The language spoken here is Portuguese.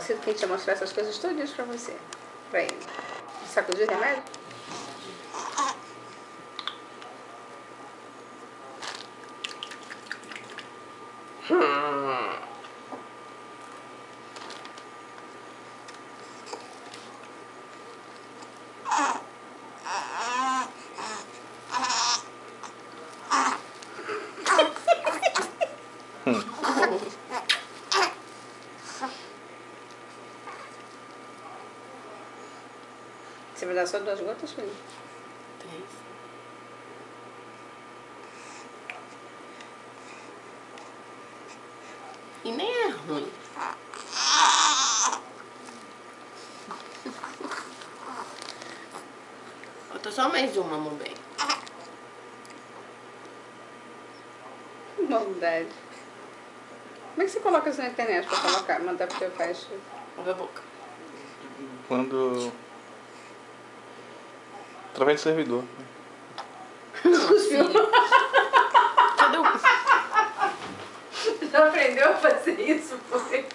Sinto que a gente ia mostrar essas coisas todas pra você. Pra ele. Sacudir o remédio? Você vai dar só 2 gotas, filho? 3. E nem é ruim. Bota só mais uma, meu bem. Maldade. Como é que você coloca isso na internet pra colocar? Mandar pro teu pai? Abre a boca. Quando... através do servidor. Cuspiu. Cadê o... Já aprendeu a fazer isso, foi?